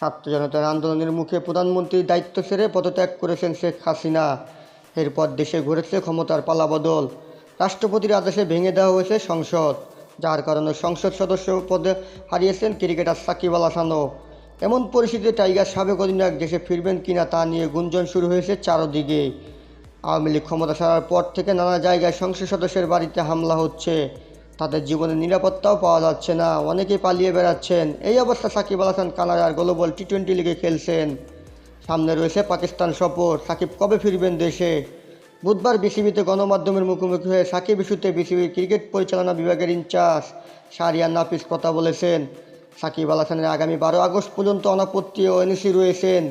ছাত্র জনতার আন্দোলনের মুখে প্রধানমন্ত্রীর দায়িত্ব ছেড়ে পদত্যাগ করেছেন শেখ হাসিনা। এরপর দেশে ঘুরেছে ক্ষমতার পালাবদল। রাষ্ট্রপতির আদেশে ভেঙে দেওয়া হয়েছে সংসদ, যার কারণে সংসদ সদস্য পদে হারিয়েছেন ক্রিকেটার সাকিব আল হাসানও। এমন পরিস্থিতিতে টাইগার সাবেক অধিনায়ক দেশে ফিরবেন কিনা তা নিয়ে গুঞ্জন শুরু হয়েছে চারদিকে। আওয়ামী লীগ ক্ষমতা ছাড়ার পর থেকে নানা জায়গায় সংসদ সদস্যের বাড়িতে হামলা হচ্ছে, তাদের জীবনের নিরাপত্তাও পাওয়া যাচ্ছে না, অনেকেই পালিয়ে বেড়াচ্ছেন। এই অবস্থা সাকিব আল হাসান কানাডার গ্লোবাল টি-20 লিগে খেলছেন। সামনে রয়েছে পাকিস্তান সফর, সাকিব কবে ফিরবেন দেশে? বুধবার বিসিবিতে গণমাধ্যমের মুখোমুখি হয়ে সাকিব ইস্যুতে বিসিবির ক্রিকেট পরিচালনা বিভাগের ইনচার্জ শাহরিয়ার নাফিস কথা বলেছেন। সাকিব আল হাসানের আগামী 12 আগস্ট পর্যন্ত অনাপত্তি ও এনওসি রয়েছেন।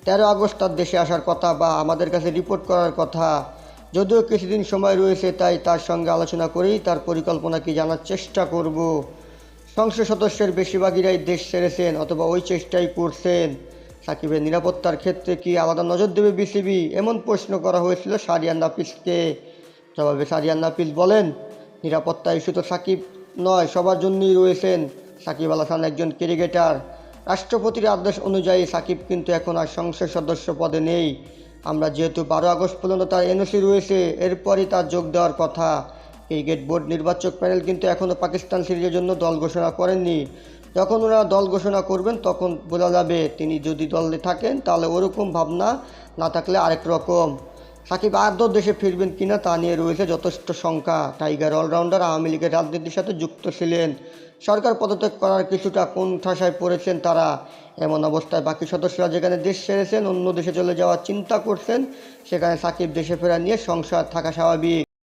13 আগস্ট তার দেশে আসার কথা বা আমাদের কাছে রিপোর্ট করার কথা। যদিও কিছুদিন সময় রয়েছে, তাই তার সঙ্গে আলোচনা করেই তার পরিকল্পনা কি জানার চেষ্টা করব। সংসদ সদস্যের বেশিরভাগই দেশ ছেড়েছেন অথবা ওই চেষ্টাই করছেন। সাকিবের নিরাপত্তার ক্ষেত্রে কি আলাদা নজর দেবে বিসিবি, এমন প্রশ্ন করা হয়েছিল শাহরিয়ার নাফিসকে। জবাবে শাহরিয়ার নাফিস বলেন, নিরাপত্তা ইস্যু তো সাকিব নয়, সবার জন্যই রয়েছেন। সাকিব আল হাসান একজন ক্রিকেটার। রাষ্ট্রপতির আদেশ অনুযায়ী সাকিব কিন্তু এখন আর সংসদ সদস্য পদে নেই। আমরা যেহেতু 12 আগস্ট পর্যন্ত তার এনওসি রয়েছে, এরপরই তার যোগ দেওয়ার কথা। ক্রিকেট বোর্ড নির্বাচক প্যানেল কিন্তু এখনও পাকিস্তান সিরিজের জন্য দল ঘোষণা করেননি। যখন ওরা দল ঘোষণা করবেন তখন বোঝা যাবে। তিনি যদি দলে থাকেন তাহলে ওরকম ভাবনা, না থাকলে আরেক রকম। সাকিব আদৌ দেশে ফিরবেন কিনা তা নিয়ে রয়েছে যথেষ্ট শঙ্কা। টাইগার অলরাউন্ডার আওয়ামী লীগের রাজনীতির সাথে যুক্ত ছিলেন। সরকার পদত্যাগ করার কিছুটা কোণঠাসায় পড়েছেন তারা। এমন অবস্থায় বাকি সদস্যরা যেখানে দেশ ছেড়েছেন, অন্য দেশে চলে যাওয়ার চিন্তা করছেন, সেখানে সাকিব দেশে ফেরা নিয়ে সংশয় থাকা স্বাভাবিক।